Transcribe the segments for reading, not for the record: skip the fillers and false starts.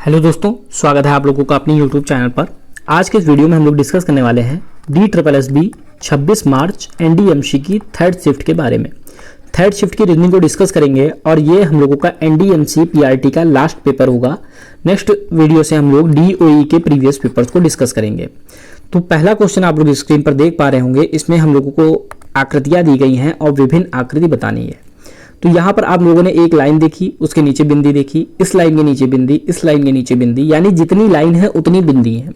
Hello दोस्तों, स्वागत है आप लोगों का अपनी यूट्यूब चैनल पर। आज के इस वीडियो में हम लोग डिस्कस करने वाले हैं DSSB 26 मार्च NDMC की थर्ड शिफ्ट के बारे में। थर्ड शिफ्ट की रीजनिंग को डिस्कस करेंगे और ये हम लोगों का NDMC PRT का लास्ट पेपर होगा। नेक्स्ट वीडियो से हम लोग DOE के प्रीवियस पेपर्स को डिस्कस करेंगे। तो पहला क्वेश्चन आप लोग स्क्रीन पर देख पा रहे होंगे, इसमें हम लोगों को आकृतियाँ दी गई हैं और विभिन्न आकृति बतानी है। तो यहाँ पर आप लोगों ने एक लाइन देखी, उसके नीचे बिंदी देखी, इस लाइन के नीचे बिंदी, इस लाइन के नीचे बिंदी, यानी जितनी लाइन है उतनी बिंदी है।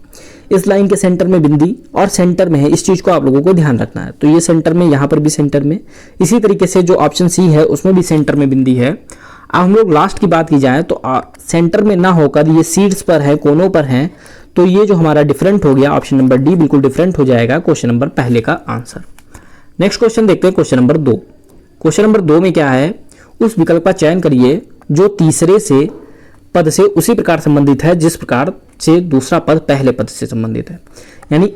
इस लाइन के सेंटर में बिंदी और सेंटर में है, इस चीज को आप लोगों को ध्यान रखना है। तो ये सेंटर में, यहाँ पर भी सेंटर में, इसी तरीके से जो ऑप्शन सी है उसमें भी सेंटर में बिंदी है। अब हम लोग लास्ट की बात की जाए तो सेंटर में ना होकर ये सीड्स पर है, कोनों पर है, तो ये जो हमारा डिफरेंट हो गया, ऑप्शन नंबर डी बिल्कुल डिफरेंट हो जाएगा क्वेश्चन नंबर पहले का आंसर। नेक्स्ट क्वेश्चन देखते हैं, क्वेश्चन नंबर 2। क्वेश्चन नंबर 2 में क्या है, उस विकल्प का चयन करिए जो तीसरे से पद से उसी प्रकार संबंधित है जिस प्रकार से दूसरा पद पहले पद से संबंधित है, यानी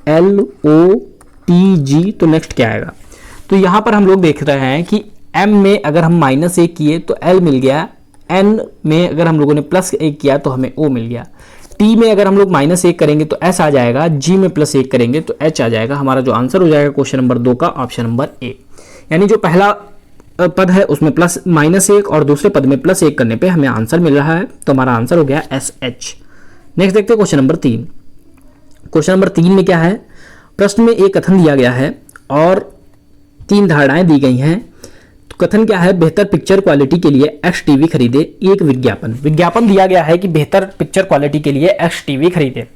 MNLOTG। तो नेक्स्ट क्या आएगा? तो यहां पर हम लोग देख रहे हैं कि M में अगर हम -1 किए तो L मिल गया, N में अगर हम लोगों ने +1 किया तो हमें O मिल गया, T में अगर हम लोग -1 करेंगे तो S आ जाएगा, G में +1 करेंगे तो H आ जाएगा। हमारा जो आंसर हो जाएगा क्वेश्चन नंबर 2 का ऑप्शन नंबर ए, यानी जो पहला पद है उसमें -1 और दूसरे पद में +1 करने पे हमें आंसर मिल रहा है, तो हमारा आंसर हो गया SH। नेक्स्ट देखते हैं क्वेश्चन नंबर 3। क्वेश्चन नंबर 3 में क्या है, प्रश्न में एक कथन दिया गया है और 3 धारणाएं दी गई हैं। तो कथन क्या है, बेहतर पिक्चर क्वालिटी के लिए XTV खरीदे। एक विज्ञापन दिया गया है कि बेहतर पिक्चर क्वालिटी के लिए XTV खरीदे।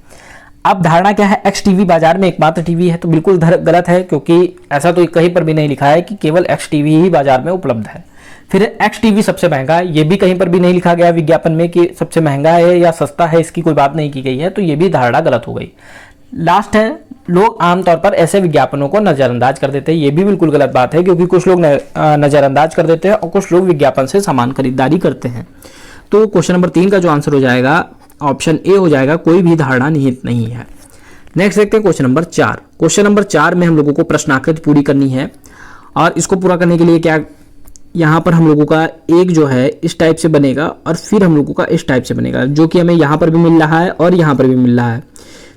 अब धारणा क्या है, XTV बाजार में एकमात्र टीवी है, तो बिल्कुल गलत है, क्योंकि ऐसा तो कहीं पर भी नहीं लिखा है कि केवल XTV ही बाजार में उपलब्ध है। फिर XTV सबसे महंगा है, ये भी कहीं पर भी नहीं लिखा गया विज्ञापन में कि सबसे महंगा है या सस्ता है, इसकी कोई बात नहीं की गई है, तो ये भी धारणा गलत हो गई। लास्ट है, लोग आमतौर पर ऐसे विज्ञापनों को नजरअंदाज कर देते हैं। ये भी बिल्कुल गलत बात है, क्योंकि कुछ लोग नजरअंदाज कर देते हैं और कुछ लोग विज्ञापन से सामान खरीदारी करते हैं। तो क्वेश्चन नंबर 3 का जो आंसर हो जाएगा ऑप्शन ए हो जाएगा, कोई भी धारणा निहित नहीं है। नेक्स्ट देखते हैं क्वेश्चन नंबर 4। क्वेश्चन नंबर 4 में हम लोगों को प्रश्नाकृति पूरी करनी है और इसको पूरा करने के लिए क्या, यहाँ पर हम लोगों का एक जो है इस टाइप से बनेगा और फिर हम लोगों का इस टाइप से बनेगा, जो कि हमें यहाँ पर भी मिल रहा है और यहाँ पर भी मिल रहा है।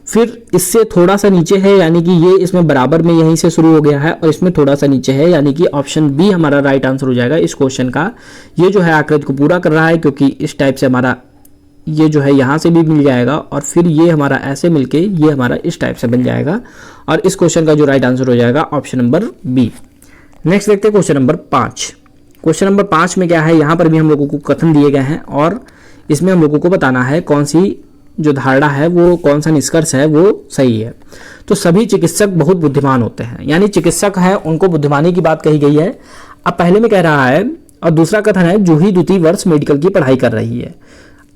फिर इससे थोड़ा सा नीचे है, यानी कि ये इसमें बराबर में यहीं से शुरू हो गया है और इसमें थोड़ा सा नीचे है, यानी कि ऑप्शन बी हमारा राइट आंसर हो जाएगा इस क्वेश्चन का। ये जो है आकृति को पूरा कर रहा है, क्योंकि इस टाइप से हमारा ये जो है यहाँ से भी मिल जाएगा और फिर ये हमारा ऐसे मिलके ये हमारा इस टाइप से बन जाएगा, और इस क्वेश्चन का जो राइट आंसर हो जाएगा ऑप्शन नंबर बी। नेक्स्ट देखते हैं क्वेश्चन नंबर 5। क्वेश्चन नंबर 5 में क्या है, यहाँ पर भी हम लोगों को कथन दिए गए हैं और इसमें हम लोगों को बताना है कौन सी जो धारणा है, वो कौन सा निष्कर्ष है वो सही है। तो सभी चिकित्सक बहुत बुद्धिमान होते हैं, यानी चिकित्सक हैं उनको बुद्धिमानी की बात कही गई है। अब पहले में कह रहा है और दूसरा कथन है जूही द्वितीय वर्ष मेडिकल की पढ़ाई कर रही है।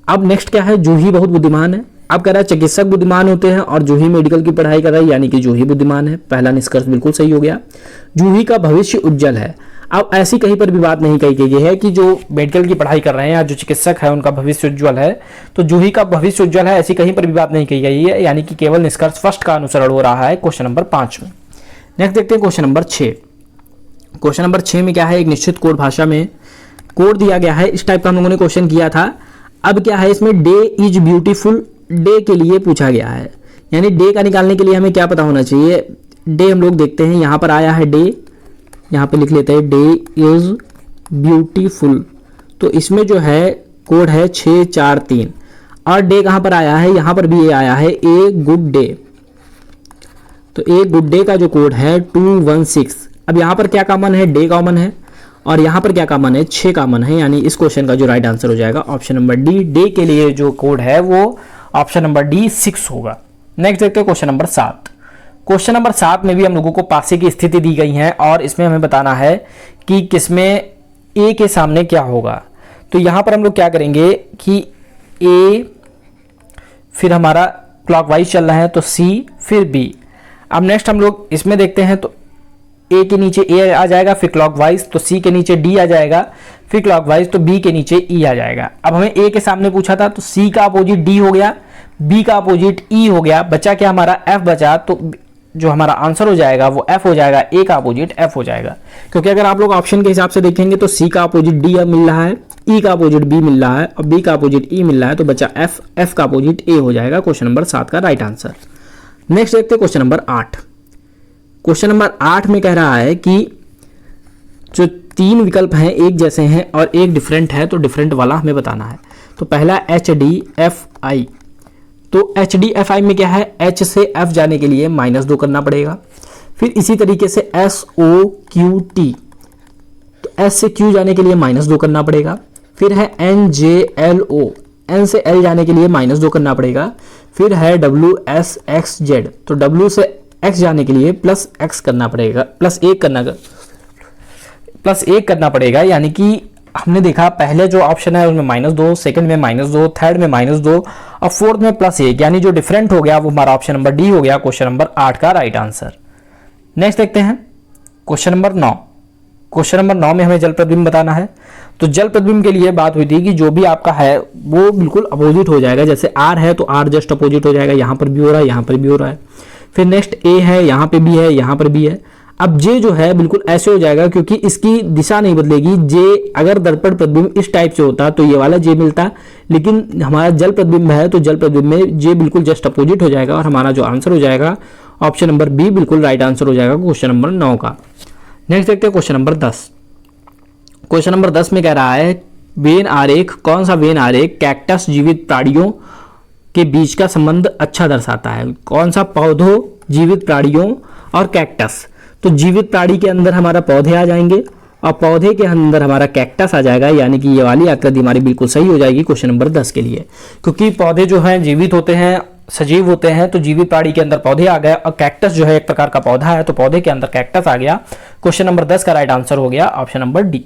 अब नेक्स्ट क्या है, जूही बहुत बुद्धिमान है। अब कह रहा है चिकित्सक बुद्धिमान होते हैं और जूही मेडिकल की पढ़ाई कर रही है, यानी कि जूही बुद्धिमान है। पहला निष्कर्ष बिल्कुल सही हो गया। जूही का भविष्य उज्जवल है। अब ऐसी कहीं पर भी बात नहीं कही गई है कि जो मेडिकल की पढ़ाई कर रहे हैं या जो चिकित्सक है उनका भविष्य उज्जवल है, तो जूही का भविष्य उज्जवल है, ऐसी कहीं पर भी बात नहीं कही गई है, यानी कि केवल निष्कर्ष फर्स्ट का अनुसरण हो रहा है क्वेश्चन नंबर 5 में। नेक्स्ट देखते हैं क्वेश्चन नंबर 6। क्वेश्चन नंबर 6 में क्या है, एक निश्चित कोड भाषा में कोड दिया गया है, इस टाइप का हम लोगों ने क्वेश्चन किया था। अब क्या है, इसमें डे इज ब्यूटीफुल, डे के लिए पूछा गया है, यानी डे का निकालने के लिए हमें क्या पता होना चाहिए। डे हम लोग देखते हैं, यहाँ पर आया है डे, यहाँ पे लिख लेते हैं डे इज ब्यूटीफुल। तो इसमें जो है कोड है 643 और डे कहाँ पर आया है, यहाँ पर भी ये आया है ए गुड डे। तो ए गुड डे का जो कोड है 216। अब यहाँ पर क्या कॉमन है, डे कॉमन है और यहाँ पर क्या कॉमन है, 6 कॉमन है, यानी इस क्वेश्चन का जो राइट आंसर हो जाएगा ऑप्शन नंबर डी। डे के लिए जो कोड है वो ऑप्शन नंबर डी 6 होगा। नेक्स्ट देखते हैं क्वेश्चन नंबर 7। क्वेश्चन नंबर 7 में भी हम लोगों को पासे की स्थिति दी गई है और इसमें हमें बताना है कि किसमें ए के सामने क्या होगा। तो यहाँ पर हम लोग क्या करेंगे कि ए, फिर हमारा क्लॉकवाइज चल रहा है तो सी, फिर बी। अब नेक्स्ट हम लोग इसमें देखते हैं तो ए के नीचे ए आ जाएगा, फिर क्लॉकवाइज तो सी के नीचे डी आ जाएगा, फिर क्लॉकवाइज तो बी के नीचे ई आ जाएगा। अब हमें ए के सामने पूछा था तो सी का अपोजिट डी हो गया, बी का अपोजिट ई हो गया, बचा क्या हमारा एफ बचा। तो जो हमारा आंसर हो जाएगा वो एफ हो जाएगा, ए का अपोजिट एफ हो जाएगा। क्योंकि अगर आप लोग ऑप्शन के हिसाब से देखेंगे तो सी का अपोजिट डी मिल रहा है, ई का अपोजिट बी मिल रहा है और बी का अपोजिट ई मिल रहा है, तो बचा एफ, एफ का अपोजिट ए हो जाएगा क्वेश्चन नंबर 7 का राइट आंसर। नेक्स्ट देखते हैं क्वेश्चन नंबर 8। क्वेश्चन नंबर 8 में कह रहा है कि जो 3 विकल्प हैं एक जैसे हैं और एक डिफरेंट है, तो डिफरेंट वाला हमें बताना है। तो पहला HDFI, तो HDFI में क्या है, H से F जाने के लिए -2 करना पड़ेगा। फिर इसी तरीके से SOQT, तो S से Q जाने के लिए -2 करना पड़ेगा। फिर है NJLO, N से L जाने के लिए -2 करना पड़ेगा। फिर है WSXZ, तो W से X जाने के लिए +X करना पड़ेगा, +1 करना पड़ेगा। यानी कि हमने देखा पहले जो ऑप्शन है उसमें -2, सेकंड में -2, थर्ड में -2 और फोर्थ में +1, यानी जो डिफरेंट हो गया वो हमारा ऑप्शन नंबर डी हो गया क्वेश्चन नंबर 8 का राइट आंसर। नेक्स्ट देखते हैं क्वेश्चन नंबर 9। क्वेश्चन नंबर 9 में हमें जल प्रतिबिंब बताना है। तो जल प्रतिबिंब के लिए बात हुई थी कि जो भी आपका है वो बिल्कुल अपोजिट हो जाएगा। जैसे आर है तो आर जस्ट अपोजिट हो जाएगा, यहाँ पर भी हो रहा है, यहाँ पर भी हो रहा है। फिर नेक्स्ट ए है, यहाँ पे भी है, यहाँ पर भी है। अब जे जो है बिल्कुल ऐसे हो जाएगा क्योंकि इसकी दिशा नहीं बदलेगी। जे अगर दर्पण प्रतिबिंब इस टाइप से होता तो ये वाला जे मिलता, लेकिन हमारा जल प्रतिबिंब है तो जल प्रतिबिंब में जे बिल्कुल जस्ट अपोजिट हो जाएगा और हमारा जो आंसर हो जाएगा ऑप्शन नंबर बी बिल्कुल राइट आंसर हो जाएगा क्वेश्चन नंबर 9 का। नेक्स्ट देखते हैं क्वेश्चन नंबर 10। क्वेश्चन नंबर 10 में कह रहा है वेन आरेख, कौन सा वेन आरेख कैक्टस जीवित प्राणियों के बीच का संबंध अच्छा दर्शाता है। कौन सा पौधों, जीवित प्राणियों और कैक्टस। तो जीवित प्राणी के अंदर हमारा पौधे आ जाएंगे और पौधे के अंदर हमारा कैक्टस आ जाएगा, यानी कि ये वाली आकृति हमारी बिल्कुल सही हो जाएगी क्वेश्चन नंबर 10 के लिए। क्योंकि पौधे जो हैं जीवित होते हैं, सजीव होते हैं, तो जीवित प्राणी के अंदर पौधे आ गए और कैक्टस जो है एक प्रकार का पौधा है तो पौधे के अंदर कैक्टस आ गया। क्वेश्चन नंबर 10 का राइट आंसर हो गया ऑप्शन नंबर डी।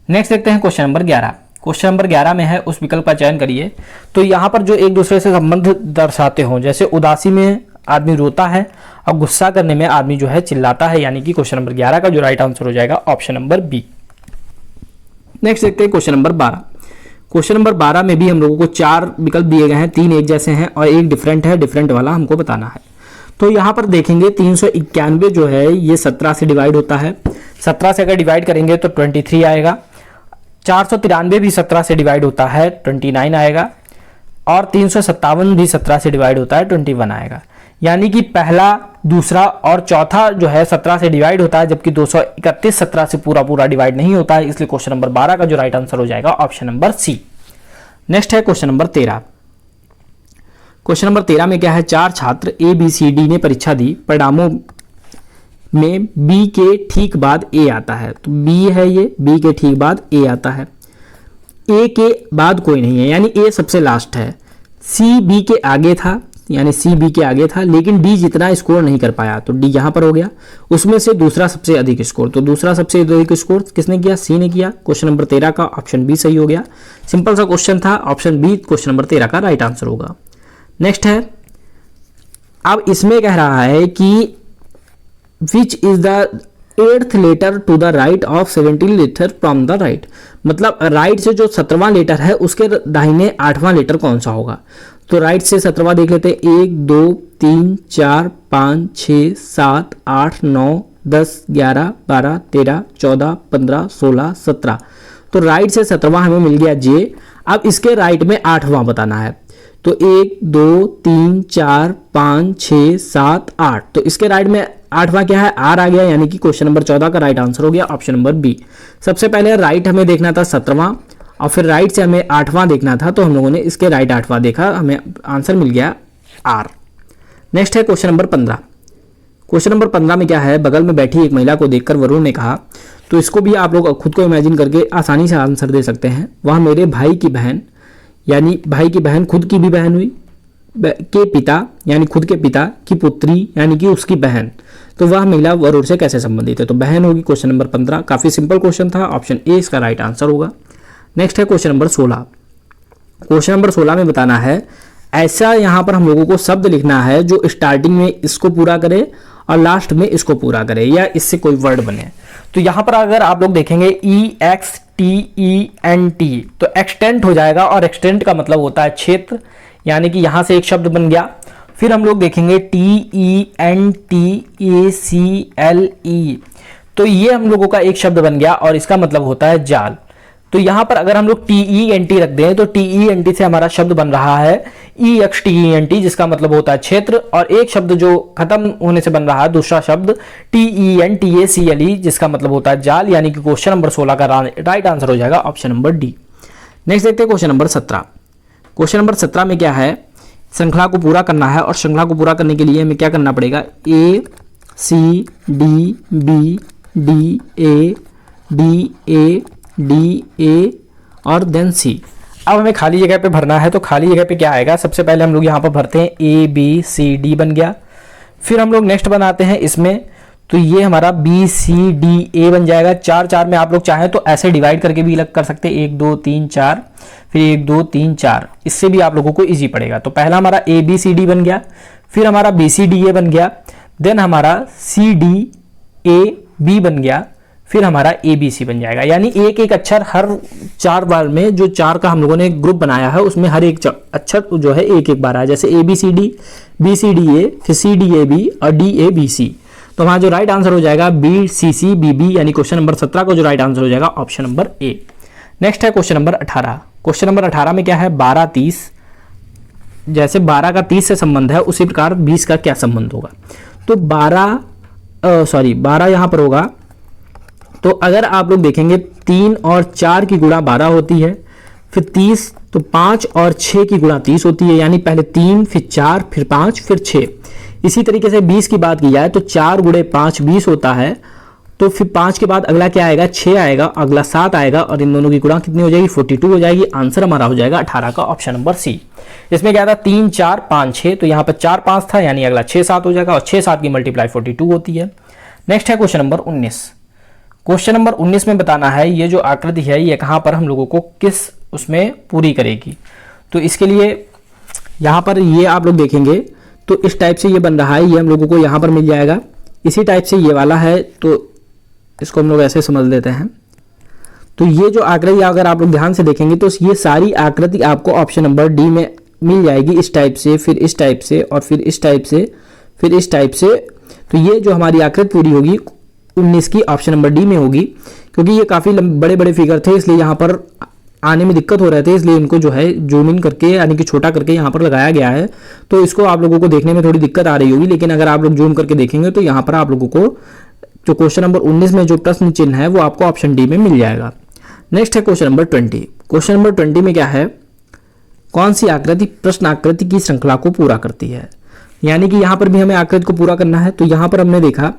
नेक्स्ट देखते हैं क्वेश्चन नंबर 11। क्वेश्चन नंबर 11 में है उस विकल्प का चयन करिए। तो यहाँ पर जो एक दूसरे से संबंध दर्शाते हों, जैसे उदासी में आदमी रोता है और गुस्सा करने में आदमी जो है चिल्लाता है, यानी कि क्वेश्चन नंबर 11 का जो राइट आंसर हो जाएगा ऑप्शन नंबर बी। नेक्स्ट देखते हैं क्वेश्चन नंबर 12। क्वेश्चन नंबर 12 में भी हम लोगों को 4 विकल्प दिए गए हैं, 3 एक जैसे हैं और एक डिफरेंट है, डिफरेंट वाला हमको बताना है। तो यहाँ पर देखेंगे 391 जो है ये 17 से डिवाइड होता है। 17 से अगर डिवाइड करेंगे तो 23 आएगा। 493 भी 17 से डिवाइड होता है, 29 आएगा। और 357 भी 17 से डिवाइड होता है, 21 आएगा। यानी कि पहला, दूसरा और चौथा जो है 17 से डिवाइड होता है, जबकि 231 17 से पूरा डिवाइड नहीं होता है। इसलिए क्वेश्चन नंबर 12 का जो राइट आंसर हो जाएगा ऑप्शन नंबर सी। नेक्स्ट है क्वेश्चन नंबर 13। क्वेश्चन नंबर 13 में क्या है, 4 छात्र ABCD ने परीक्षा दी, परिणामों में B के ठीक बाद A आता है। तो B है ये, B के ठीक बाद A आता है, A के बाद कोई नहीं है, यानी A सबसे लास्ट है। C B के आगे था, यानी C B के आगे था, लेकिन D जितना स्कोर नहीं कर पाया, तो D यहाँ पर हो गया। उसमें से दूसरा सबसे अधिक स्कोर, तो दूसरा सबसे अधिक स्कोर किसने किया, C ने किया। क्वेश्चन नंबर 13 का ऑप्शन बी सही हो गया। सिंपल सा क्वेश्चन था, ऑप्शन बी क्वेश्चन नंबर 13 का राइट आंसर होगा। नेक्स्ट है, अब इसमें कह रहा है कि which is the 8th letter to the right of 17 letter from the right. मतलब राइट से जो 17वां लेटर है उसके दाहिने 8वां लेटर कौन सा होगा। तो राइट से 17वां देख लेते हैं, 1 2 3 4 5 6 7 8 9 10 11 12 13 14 15 16 17। तो राइट से 17वां हमें मिल गया जे। अब इसके राइट में 8वां बताना है। तो 1 2 3 4 5 6 7 8। तो इसके राइट में 8वां क्या है, आर आ गया, यानी कि क्वेश्चन नंबर 14 का राइट आंसर हो गया ऑप्शन नंबर बी। सबसे पहले राइट हमें देखना था 17वां और फिर राइट से हमें 8वां देखना था, तो हम लोगों ने इसके राइट 8वां देखा, हमें आंसर मिल गया आर। नेक्स्ट है क्वेश्चन नंबर 15। क्वेश्चन नंबर 15 में क्या है, बगल में बैठी एक महिला को देखकर वरुण ने कहा। तो इसको भी आप लोग खुद को इमेजिन करके आसानी से आंसर दे सकते हैं। वह मेरे भाई की बहन, यानी भाई की बहन खुद की भी बहन हुई, के पिता यानी खुद के पिता की पुत्री यानी कि उसकी बहन। तो वह महिला वरुण से कैसे संबंधित है, तो बहन होगी क्वेश्चन नंबर 15। काफी सिंपल क्वेश्चन था, ऑप्शन ए इसका राइट आंसर होगा। नेक्स्ट है क्वेश्चन नंबर 16। क्वेश्चन नंबर 16 में बताना है, ऐसा यहाँ पर हम लोगों को शब्द लिखना है जो स्टार्टिंग में इसको पूरा करे और लास्ट में इसको पूरा करे या इससे कोई वर्ड बने। तो यहाँ पर अगर आप लोग देखेंगे EXTENT, तो एक्सटेंट हो जाएगा और एक्सटेंट का मतलब होता है क्षेत्र, यानी कि यहाँ से एक शब्द बन गया। फिर हम लोग देखेंगे TENTACLE, तो ये हम लोगों का एक शब्द बन गया और इसका मतलब होता है जाल। तो यहां पर अगर हम लोग TENT रख दें तो TENT से हमारा शब्द बन रहा है EXTENT, जिसका मतलब होता है क्षेत्र, और एक शब्द जो खत्म होने से बन रहा है दूसरा शब्द TENTACLE, जिसका मतलब होता है जाल। यानी कि क्वेश्चन नंबर 16 का राइट आंसर हो जाएगा ऑप्शन नंबर डी। नेक्स्ट देखते हैं क्वेश्चन नंबर 17। क्वेश्चन नंबर 17 में क्या है, श्रृंखला को पूरा करना है और श्रृंखला को पूरा करने के लिए हमें क्या करना पड़ेगा, ACDBDA और देन C। अब हमें खाली जगह पे भरना है, तो खाली जगह पे क्या आएगा, सबसे पहले हम लोग यहाँ पर भरते हैं ABCD बन गया। फिर हम लोग नेक्स्ट बनाते हैं इसमें, तो ये हमारा BCDA बन जाएगा। 4 4 में आप लोग चाहें तो ऐसे डिवाइड करके भी अलग कर सकते हैं, 1 2 3 4, फिर 1 2 3 4, इससे भी आप लोगों को इजी पड़ेगा। तो पहला हमारा ABCD बन गया, फिर हमारा BCDA बन गया, देन हमारा CDAB बन गया, फिर हमारा ABC बन जाएगा। यानी एक एक अक्षर हर 4 बार में, जो 4 का हम लोगों ने ग्रुप बनाया है उसमें हर एक अक्षर जो है एक एक बार आया, जैसे ABCD, BCDA, फिर CDAB और DABC। तो हमारा जो राइट आंसर हो जाएगा BCCBB, यानी क्वेश्चन नंबर 17 का जो राइट आंसर हो जाएगा ऑप्शन नंबर ए। नेक्स्ट है क्वेश्चन नंबर 18। क्वेश्चन नंबर 18 में क्या है, 12 30, जैसे 12 का 30 से संबंध है उसी प्रकार 20 का क्या संबंध होगा। तो 12 यहाँ पर होगा। तो अगर आप लोग देखेंगे 3 और 4 की गुणा 12 होती है, फिर 30, तो 5 और 6 की गुणा 30 होती है, यानी पहले 3 फिर 4 फिर 5 फिर 6। इसी तरीके से 20 की बात की जाए तो 4 गुणे 5 20 होता है, तो फिर 5 के बाद अगला क्या आएगा, 6 आएगा, अगला 7 आएगा, और इन दोनों की गुणा कितनी हो जाएगी, 42 हो जाएगी। आंसर हमारा हो जाएगा 18 का ऑप्शन नंबर सी। इसमें क्या था, 3 4 5 6, तो यहाँ पर 4 5 था, यानी अगला 6 7 हो जाएगा, और 6 7 की मल्टीप्लाई 42 होती है। नेक्स्ट है क्वेश्चन नंबर 19। क्वेश्चन नंबर 19 में बताना है ये जो आकृति है ये कहाँ पर हम लोगों को किस उसमें पूरी करेगी। तो इसके लिए यहाँ पर ये आप लोग देखेंगे तो इस टाइप से ये बन रहा है, ये हम लोगों को यहाँ पर मिल जाएगा। इसी टाइप से ये वाला है, तो इसको हम लोग ऐसे समझ लेते हैं। तो ये जो आकृति अगर आप लोग ध्यान से देखेंगे तो ये सारी आकृति आपको ऑप्शन नंबर डी में मिल जाएगी, इस टाइप से, फिर इस टाइप से, और फिर इस टाइप से, फिर इस टाइप से। तो ये जो हमारी आकृति पूरी होगी 19 की ऑप्शन नंबर डी में होगी, क्योंकि ये काफ़ी बड़े बड़े फिगर थे इसलिए यहाँ पर आने में दिक्कत हो रहे थे, इसलिए इनको जो है जूम इन करके यानी कि छोटा करके यहाँ पर लगाया गया है। तो इसको आप लोगों को देखने में थोड़ी दिक्कत आ रही होगी, लेकिन अगर आप लोग जूम करके देखेंगे तो यहाँ पर आप लोगों को जो क्वेश्चन नंबर 19 में जो प्रश्न चिन्ह है वो आपको ऑप्शन डी में मिल जाएगा। नेक्स्ट है क्वेश्चन नंबर 20। क्वेश्चन नंबर 20 में क्या है, कौन सी आकृति प्रश्न आकृति की श्रृंखला को पूरा करती है। यानी कि यहाँ पर भी हमें आकृति को पूरा करना है। तो यहाँ पर हमने देखा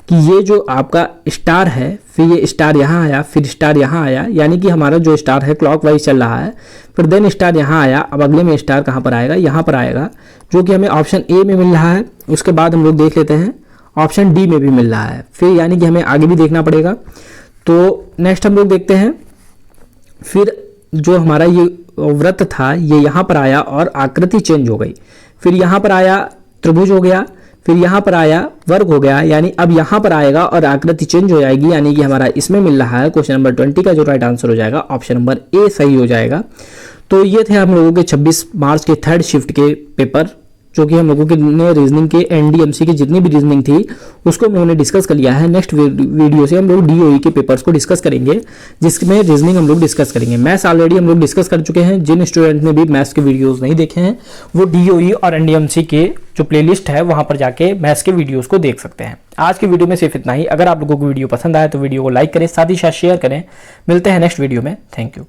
कि ये जो आपका स्टार है, फिर ये स्टार यहाँ आया, फिर स्टार यहाँ आया, यानी कि हमारा जो स्टार है क्लॉकवाइज चल रहा है, फिर देन स्टार यहाँ आया। अब अगले में स्टार कहाँ पर आएगा, यहाँ पर आएगा, जो कि हमें ऑप्शन ए में मिल रहा है। उसके बाद हम लोग देख लेते हैं ऑप्शन डी में भी मिल रहा है, फिर यानी कि हमें आगे भी देखना पड़ेगा। तो नेक्स्ट हम लोग देखते हैं, फिर जो हमारा ये वृत्त था ये यहाँ पर आया और आकृति चेंज हो गई, फिर यहाँ पर आया त्रिभुज हो गया, फिर यहाँ पर आया वर्ग हो गया, यानी अब यहाँ पर आएगा और आकृति चेंज हो जाएगी, यानी कि हमारा इसमें मिल रहा है क्वेश्चन नंबर 20 का जो राइट आंसर हो जाएगा ऑप्शन नंबर ए सही हो जाएगा। तो ये थे हम लोगों के 26 मार्च के थर्ड शिफ्ट के पेपर, जो कि हम लोगों के रीजनिंग के एनडीएमसी की जितनी भी रीजनिंग थी उसको हम लोगों ने डिस्कस कर लिया है। नेक्स्ट वीडियो से हम लोग डीओई के पेपर्स को डिस्कस करेंगे, जिसमें रीजनिंग हम लोग डिस्कस करेंगे। मैथ्स ऑलरेडी हम लोग डिस्कस कर चुके हैं। जिन स्टूडेंट ने भी मैथ्स के वीडियोस नहीं देखे हैं वो डीओई और एनडीएमसी के जो प्लेलिस्ट है वहां पर जाके मैथ्स के वीडियोस को देख सकते हैं। आज की वीडियो में सिर्फ इतना ही। अगर आप लोगों को वीडियो पसंद आए तो वीडियो को लाइक करें, साथ ही साथ शेयर करें। मिलते हैं नेक्स्ट वीडियो में। Thank you.